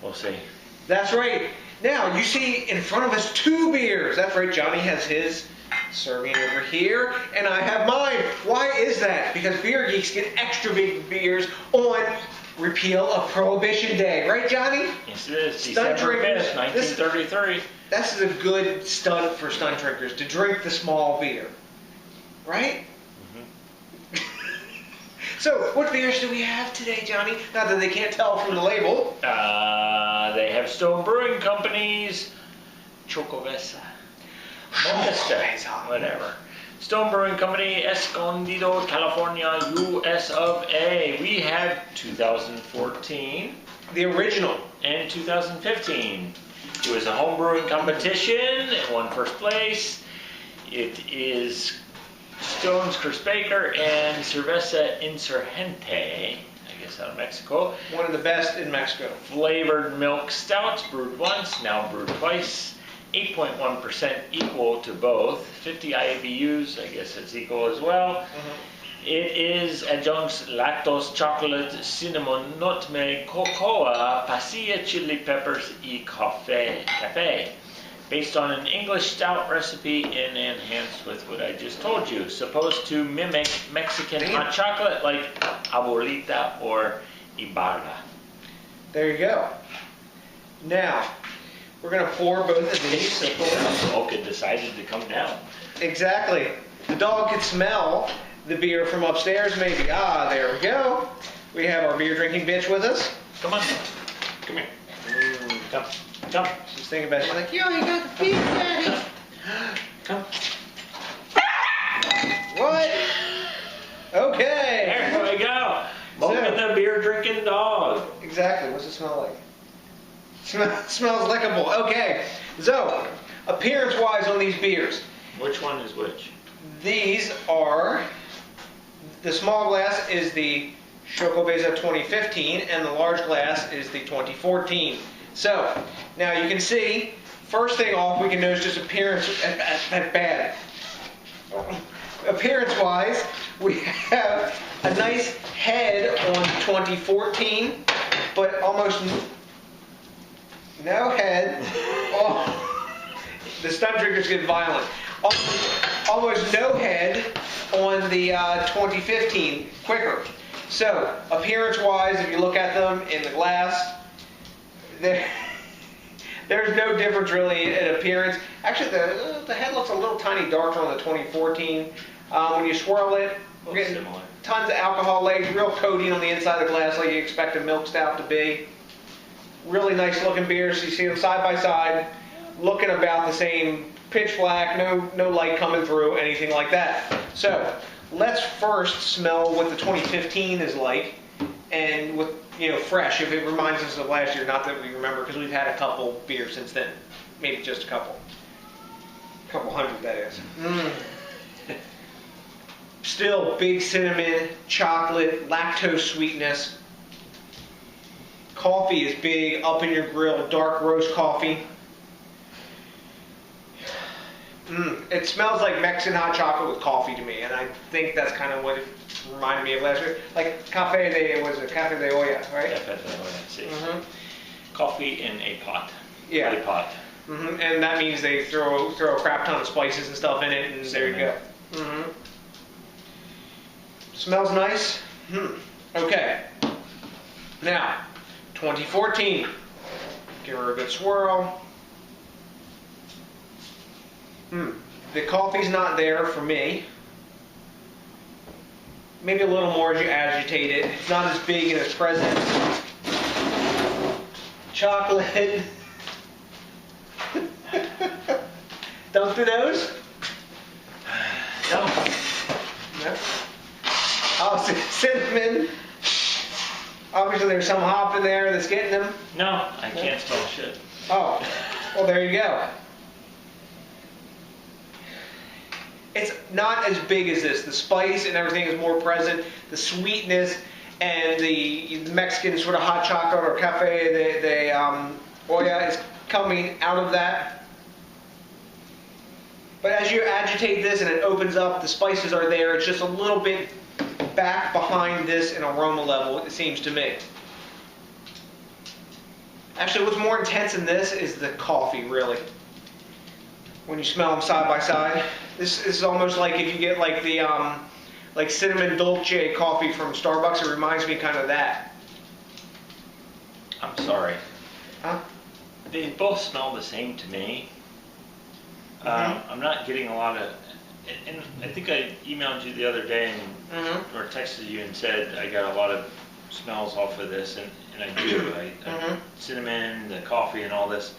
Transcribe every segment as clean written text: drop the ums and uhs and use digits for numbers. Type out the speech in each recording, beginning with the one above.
We'll see. That's right. Now, you see in front of us 2 beers. That's right, Johnny has his serving over here, and I have mine. Why is that? Because beer geeks get extra big beers on repeal of Prohibition Day. Right, Johnny? Yes, it is. Stunt December drinkers. 5th, 1933. This is a good stunt for stunt drinkers, to drink the small beer. Right? So, what beers do we have today, Johnny? Not that they can't tell from the label. They have Stone Brewing Company's Xocoveza Mocha Stout, whatever. Stone Brewing Company, Escondido, California, US of A. We have 2014. The original. And 2015. It was a home brewing competition. It won first place. It is Stone's Chris Baker and Cervezería Insurgente, I guess out of Mexico. One of the best in Mexico. Flavored milk stouts, brewed once, now brewed twice. 8.1% equal to both. 50 IBUs, I guess it's equal as well. It is adjuncts lactose, chocolate, cinnamon, nutmeg, cocoa, pasilla, chili peppers, y cafe. Based on an English stout recipe and enhanced with what I just told you. Supposed to mimic Mexican hot chocolate like abuelita or Ibarra. There you go. Now, we're going to pour both of these. The smoke had decided to come down. Exactly. The dog could smell the beer from upstairs maybe. Ah, there we go. We have our beer drinking bitch with us. Come on. Come here. Come. Come. She's thinking about it. She's like, yo, you got the beer, Daddy. Come. What? Okay. There we go. Look at the beer drinking dog. Exactly. What's it smell like? Smells lickable. Okay. So, appearance-wise on these beers. Which one is which? These are, the small glass is the Xocoveza 2015 and the large glass is the 2014. So, now you can see, first thing off we can notice just appearance, bad. Appearance-wise, we have a nice head on 2014, but almost no head. Oh, the stunt drinkers get violent. Almost no head on the 2015, quicker. So, appearance-wise, if you look at them in the glass, there's no difference really in appearance. Actually, the head looks a little tiny darker on the 2014. When you swirl it, we're getting tons of alcohol legs, real coating on the inside of the glass like you expect a milk stout to be. Really nice looking beers. You see them side by side, looking about the same, pitch black, no light coming through, anything like that. So let's first smell what the 2015 is like, and with fresh, if it reminds us of last year. Not that we remember, because we've had a couple beers since then, maybe just a couple hundred, that is. Still big cinnamon, chocolate, lactose sweetness. Coffee is big, up in your grill, dark roast coffee. It smells like Mexican hot chocolate with coffee to me, and I think that's kind of what it reminded me of last year. Like Cafe de Olla, right? Cafe de Olla, see. Coffee in a pot. Yeah. A pot. And that means they throw a crap ton of spices and stuff in it, and there you go. Smells nice. Okay. Now, 2014. Give her a good swirl. The coffee's not there for me. Maybe a little more as you agitate it. It's not as big in its presence. Chocolate. Dump the nose? No. Oh, cinnamon. Obviously there's some hop in there that's getting them. No, I can't spell shit. Oh, well there you go. It's not as big as this. The spice and everything is more present. The sweetness and the Mexican sort of hot chocolate or cafe de olla is coming out of that. But as you agitate this and it opens up, the spices are there. It's just a little bit back behind this in aroma level, it seems to me. Actually, what's more intense in this is the coffee, really. When you smell them side by side, this is almost like if you get like the like cinnamon dolce coffee from Starbucks. It reminds me kind of that. I'm sorry. Huh? They both smell the same to me. I'm not getting a lot of, and I think I emailed you the other day and, or texted you and said I got a lot of smells off of this, and I do. Cinnamon, the coffee, and all this.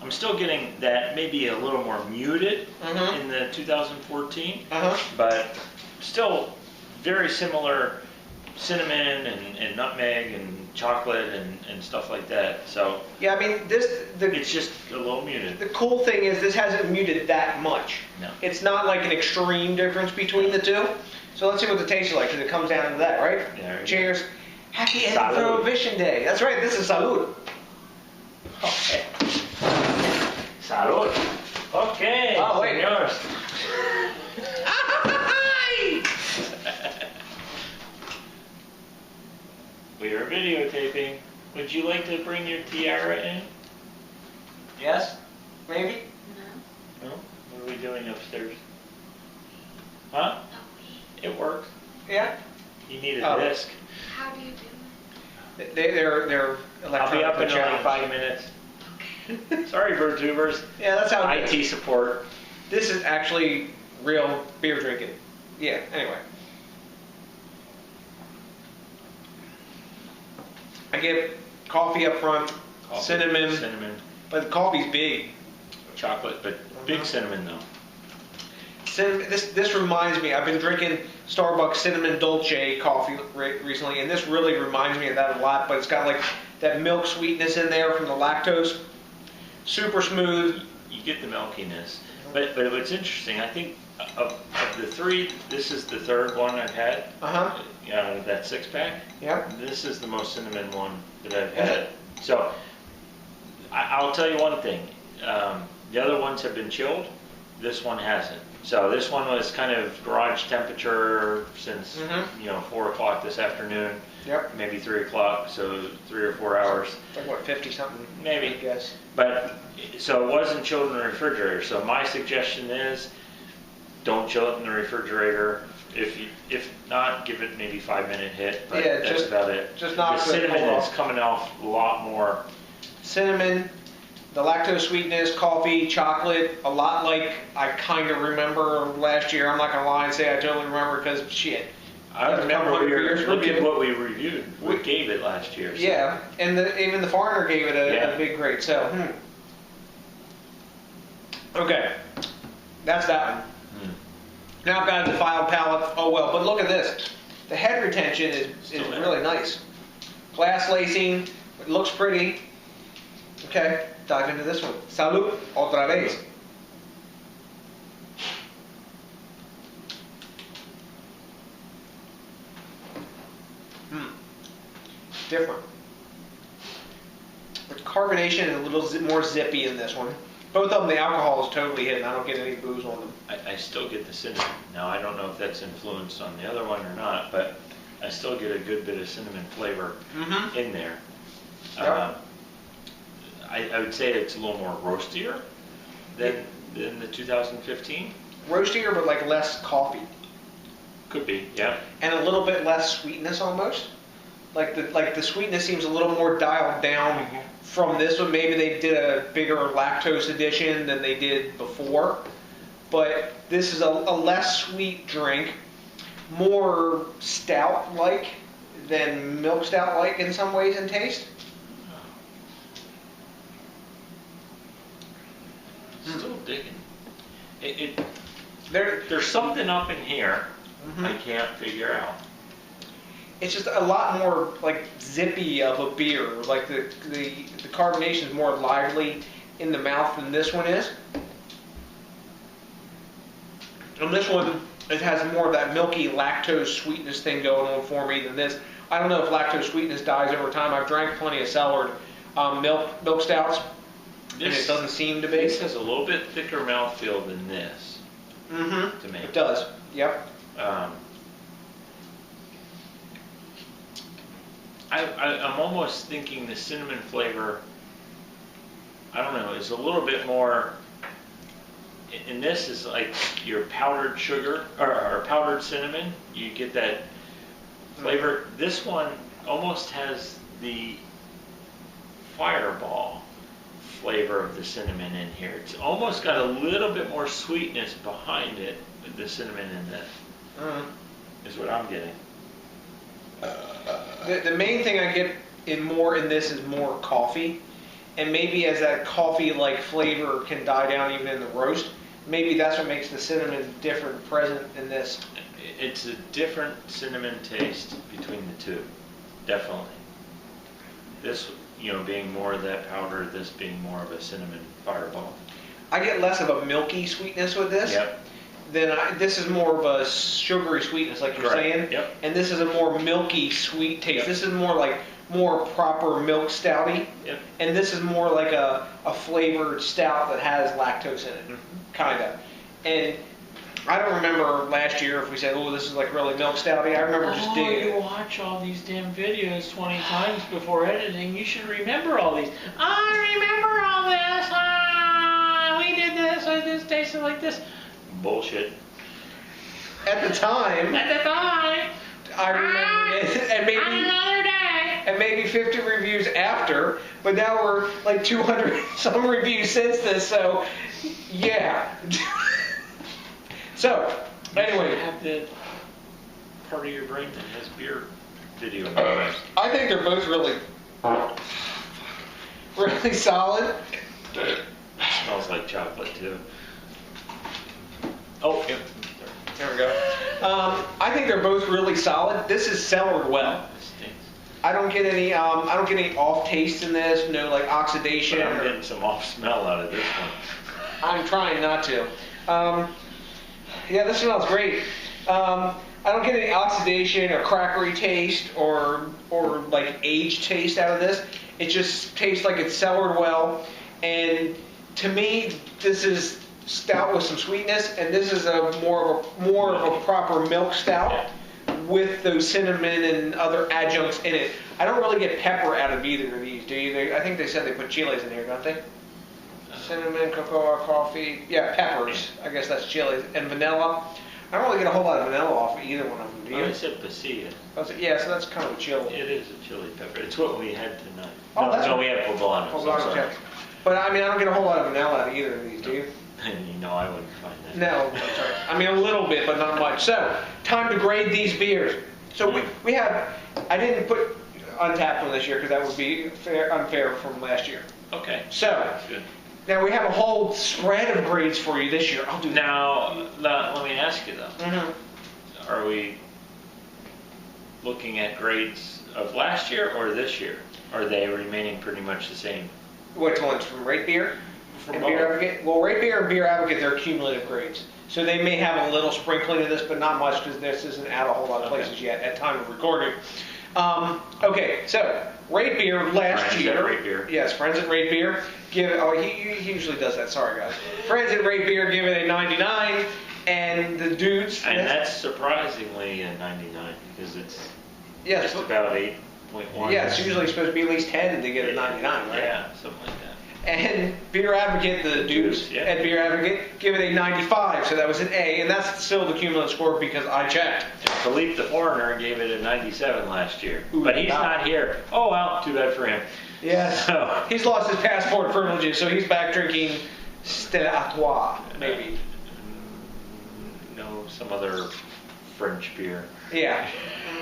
I'm still getting that maybe a little more muted in the 2014, but still very similar cinnamon and nutmeg and chocolate and stuff like that. So yeah, I mean it's just a little muted. The cool thing is this hasn't muted that much. No. It's not like an extreme difference between the two. So let's see what the taste is like, because it comes down to that, right? Yeah. Cheers. Happy End Salud. Prohibition Day. That's right, this is salud. Okay. Salud. Okay. Oh, wait. Yours. We are videotaping. Would you like to bring your tiara in? Yes? Maybe? No? What are we doing upstairs? Huh? It works. Yeah? You need a disc. How do you do it? They're I'll be up in like electronic 5 minutes. Sorry, BrewTubers. Yeah, that's how it IT is. support. This is actually real beer drinking. Yeah, anyway. I get coffee up front, Coffee, cinnamon, but the coffee's big. Chocolate, but big cinnamon though. Cinnamon, this reminds me, I've been drinking Starbucks cinnamon dolce coffee recently, and this really reminds me of that a lot, but it's got like that milk sweetness in there from the lactose. Super smooth. You get the milkiness. But what's interesting, I think of the three, this is the third one I've had. That 6-pack. Yep. This is the most cinnamon one that I've had. So I'll tell you one thing. The other ones have been chilled. This one hasn't. So this one was kind of garage temperature since 4 o'clock this afternoon. Yep. Maybe 3 o'clock, so 3 or 4 hours. Like what, 50 something? Maybe. I guess. But so it wasn't chilled in the refrigerator. So my suggestion is, don't chill it in the refrigerator. If not, give it maybe 5-minute hit. But Yeah, that's about it. just not the good cinnamon pull is off. coming off a lot more. Cinnamon, the lactose sweetness, coffee, chocolate, a lot like I kind of remember last year. I'm not going to lie and say I totally remember because shit. I remember look at reviewed. what we reviewed. We gave it last year. So. Yeah, and even the foreigner gave it a big grade. So, okay, that's that one. Now I've got a defiled palate. Oh well, but look at this. The head retention is really nice. Glass lacing, it looks pretty. Okay, dive into this one. Salud, otra vez. Different. The carbonation is a little more zippy in this one. Both of them, the alcohol is totally hidden. I don't get any booze on them. I still get the cinnamon. Now, I don't know if that's influenced on the other one or not, but I still get a good bit of cinnamon flavor in there. Yep. I would say it's a little more roastier than the 2015. Roastier, but like less coffee. Could be, yeah. And a little bit less sweetness almost. Like the sweetness seems a little more dialed down from this one. Maybe they did a bigger lactose addition than they did before. But this is a less sweet drink, more stout-like than milk stout-like in some ways in taste. Still digging. There's something up in here I can't figure out. it's just a lot more like zippy of a beer. Like the carbonation is more lively in the mouth than this one is. And this one, it has more of that milky lactose sweetness thing going on for me than this. I don't know if lactose sweetness dies over time. I've drank plenty of cellared milk stouts, and it doesn't seem to be. This has a little bit thicker mouthfeel than this. Mm-hmm. To me. It does. Yep. I'm almost thinking the cinnamon flavor, I don't know, is a little bit more, and this is like your powdered sugar, or powdered cinnamon. You get that flavor. This one almost has the fireball flavor of the cinnamon in here. It's almost got a little bit more sweetness behind it, the cinnamon in this. Is what I'm getting. The main thing I get in this is more coffee, and maybe as that coffee-like flavor can die down even in the roast, maybe that's what makes the cinnamon different present in this. It's a different cinnamon taste between the two, definitely. This, being more of that powder, this being more of a cinnamon fireball. I get less of a milky sweetness with this. Yep. This is more of a sugary sweetness, like you're saying. Yep. And this is a more milky sweet taste. Yep. This is more proper milk stouty. Yep. And this is more like a flavored stout that has lactose in it, kind of. And I don't remember last year if we said, oh, this is like really milk stouty. I remember just digging you it. watch all these damn videos 20 times before editing. You should remember all these. I remember all this. We did this. This tasted like this. Bullshit. At the time, I remember it, and maybe Another day. and maybe 50 reviews after, but now we're like 200 some reviews since this, so yeah. So, anyway. You have the part of your brain that has beer video. I think they're both really solid. It smells like chocolate too. Oh, yeah. There we go. I think they're both really solid. This is cellared well. I don't get any off taste in this. No like oxidation. But I'm getting some off smell out of this one. I'm trying not to. Yeah, this smells great. I don't get any oxidation or crackery taste or like aged taste out of this. It just tastes like it's cellared well. And to me, this is stout with some sweetness, and this is more of a proper milk stout with those cinnamon and other adjuncts in it. I don't really get pepper out of either of these, do you? I think they said they put chiles in here, don't they? Cinnamon, cocoa, coffee, yeah, peppers. I guess that's chilies and vanilla. I don't really get a whole lot of vanilla off of either one of them, do you? I said pasilla. Yeah, so that's kind of a chili. It is a chili pepper. It's what we had tonight. Oh, we had poblanos. Okay. But I mean, I don't get a whole lot of vanilla out of either of these, do you? I wouldn't find that. No, that's right. I mean, a little bit, but not much. So, time to grade these beers. So we have, I didn't put Untapped on this year because that would be unfair from last year. Okay. So, good. Now we have a whole spread of grades for you this year. I'll do that. Now, let me ask you though. Mm-hmm. Are we looking at grades of last year or this year? Are they remaining pretty much the same? Which ones? From Rate Beer? From And both. Beer Advocate? Well, Rate Beer and Beer Advocate, they're cumulative grades. So they may have a little sprinkling of this, but not much because this isn't out a whole lot of places yet at time of recording. Okay, so Rate Beer last Friends year. at Rate Beer. Yes, Friends at Rate Beer. He usually does that. Sorry, guys. Friends at Rate Beer give it a 99, and the dudes. And that's surprisingly a 99 because it's yes, just about 8.1. yeah, it's usually supposed to be at least 10 to get a 99, right? Yeah, something like that. And Beer Advocate, the dudes yeah. at Beer Advocate, give it a 95, so that was an A, and that's still the cumulative score because I checked. And Philippe the Foreigner gave it a 97 last year, Ooh, but he's wow. not here. Oh well, too bad for him. Yes. So, He's lost his passport privileges, so he's back drinking Stella Artois, maybe. No, some other French beer. Yeah.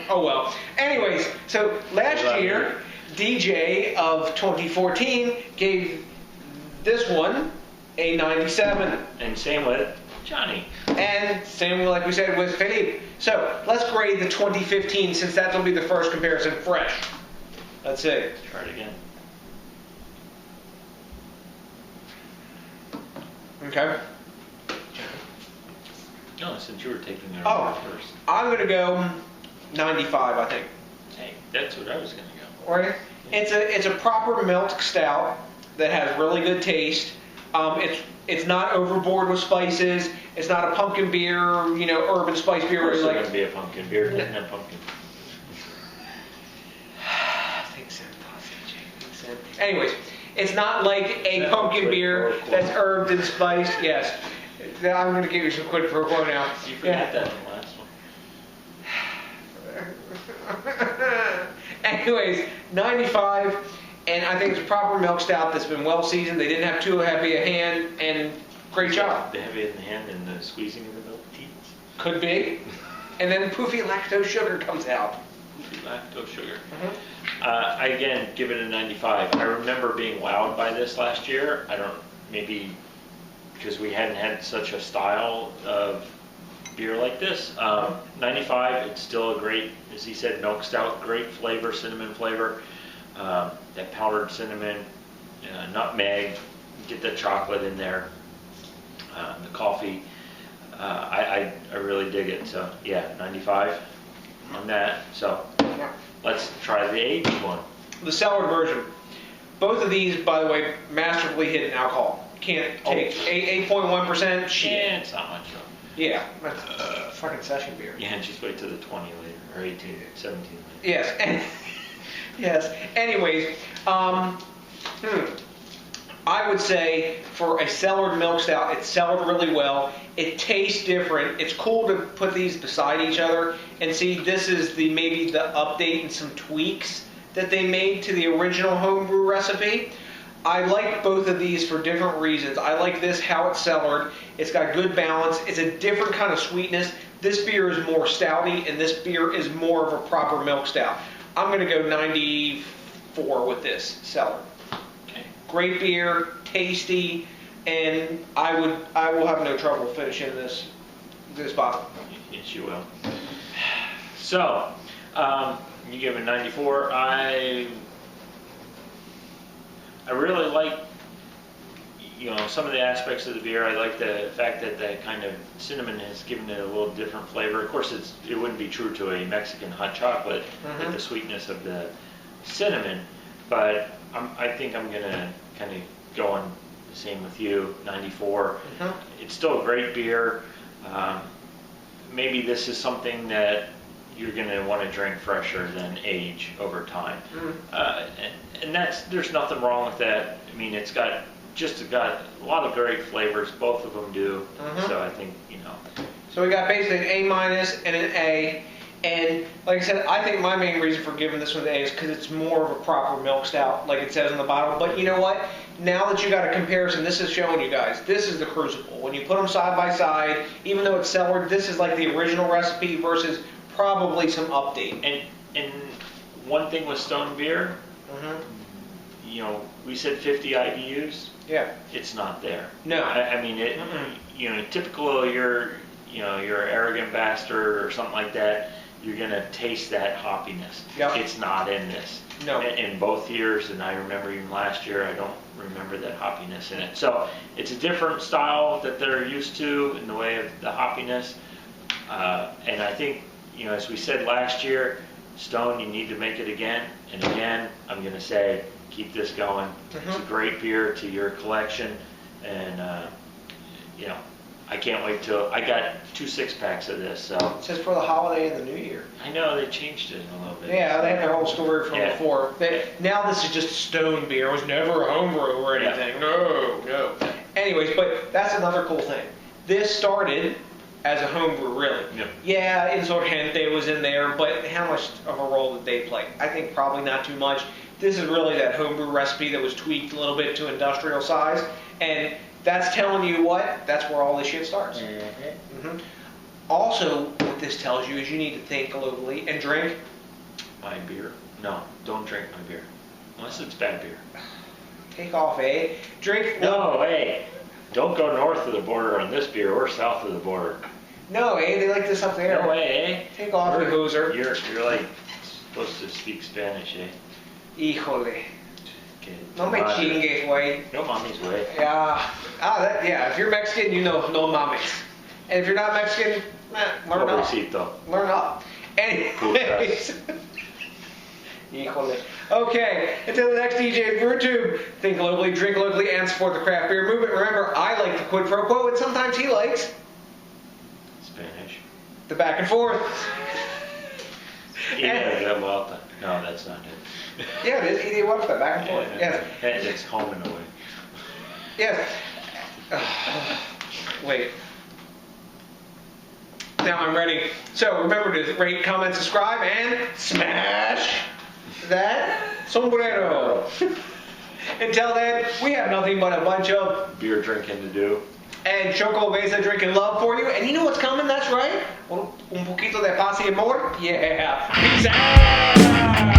Oh well. Anyways, so last year, DJ of 2014 gave this one a 97. And same with Johnny. And same like we said with Felipe. So let's grade the 2015 since that will be the first comparison fresh. Let's see. Try it again. Okay. No, since you were taking it first. I'm going to go 95, I think. Hey, that's what I was going to go. Right? It's a proper milk stout that has really good taste. It's not overboard with spices. It's not a pumpkin beer, urban spice beer. It's going to be a pumpkin beer. It doesn't have pumpkin. Anyways, it's not like a pumpkin beer that's herbed and spiced. Yes. I'm going to give you some quid pro quo now. You forgot that in the last one. Anyways, 95, and I think it's a proper milk stout that's been well seasoned. They didn't have too heavy a hand, and great job. The heavy in the hand and the squeezing of the milk teeth. Could be. And then poofy lactose sugar comes out. Poofy lactose sugar. I again give it a 95. I remember being wowed by this last year. Maybe because we hadn't had such a style of beer like this. 95, it's still a great, as he said, milk stout, great flavor, cinnamon flavor. That powdered cinnamon, nutmeg, get the chocolate in there, the coffee. I really dig it. So yeah, 95 on that. So let's try the aged one. The cellared version. Both of these, by the way, masterfully hidden alcohol. Can't take 8.1%. Shit. Yeah, it's not much though. Yeah, that's fucking session beer. Yeah, and just wait till the 20 later, or 18, 17 later. Yes. Yes. Anyways, I would say for a cellared milk stout, it's cellared really well. It tastes different. It's cool to put these beside each other and see this is maybe the update and some tweaks that they made to the original homebrew recipe. I like both of these for different reasons. I like this, how it's cellared. It's got good balance. It's a different kind of sweetness. This beer is more stouty, and this beer is more of a proper milk stout. I'm going to go 94 with this cellared. Okay. Great beer, tasty, and I will have no trouble finishing this bottle. Yes, you will. So, you give it 94. I really like, some of the aspects of the beer. I like the fact that that kind of cinnamon has given it a little different flavor. Of course, it wouldn't be true to a Mexican hot chocolate with the sweetness of the cinnamon, but I think I'm going to kind of go on the same with you, 94. It's still a great beer. Maybe this is something that you're going to want to drink fresher than age over time. And there's nothing wrong with that. I mean, it's got a lot of great flavors. Both of them do. So I think, So we got basically an A- and an A. And like I said, I think my main reason for giving this one an A is because it's more of a proper milk stout, like it says on the bottle. But you know what? Now that you got a comparison, this is showing you guys. This is the crucible. When you put them side by side, even though it's cellared, this is like the original recipe versus probably some update. And one thing with Stone beer, we said 50 IBUs. Yeah. It's not there. No. I mean, typical you're arrogant bastard or something like that, you're going to taste that hoppiness. Yep. It's not in this. No. In both years, and I remember even last year, I don't remember that hoppiness in it. So it's a different style that they're used to in the way of the hoppiness. And I think, as we said last year, Stone, you need to make it again and again. I'm going to say, keep this going. It's a great beer to your collection, and I can't wait till I got 2 6-packs of this. So it says for the holiday and the New Year. I know they changed it a little bit. Yeah, they had their whole story from before. Now this is just Stone beer. It was never a homebrew or anything. Yeah. No. Anyways, but that's another cool thing. This started as a homebrew, really. Yeah, Insurgente was in there, but how much of a role did they play? I think probably not too much. This is really that homebrew recipe that was tweaked a little bit to industrial size, and that's telling you what? That's where all this shit starts. Also, what this tells you is you need to think globally and drink my beer. No, don't drink my beer unless it's bad beer. Take off, eh? Drink. No, hey. Don't go north of the border on this beer or south of the border. No, they like this up there. No way, eh? Take off, you hooser. You're like supposed to speak Spanish, eh? Híjole. Okay. No me chingues, güey. No mommy's way. Yeah. Yeah, if you're Mexican, you know no mames. And if you're not Mexican, learn up. Pobrecito. Learn up. Anyways. Híjole. Okay, until the next DJs BrewTube, think globally, drink locally, and support the craft beer movement. Remember, I like the quid pro quo, and sometimes he likes Spanish. the back and forth. Ida vuelta. No, that's not it. Yeah, it is. Ida vuelta, back and forth. Yes. It's home and away. Yes. Wait. Now I'm ready. So remember to rate, comment, subscribe, and smash that sombrero. Until then, we have nothing but a bunch of Beer drinking to do. and Xocoveza drinking love for you. And you know what's coming? That's right. Un poquito de paz y amor. Yeah. Peace out.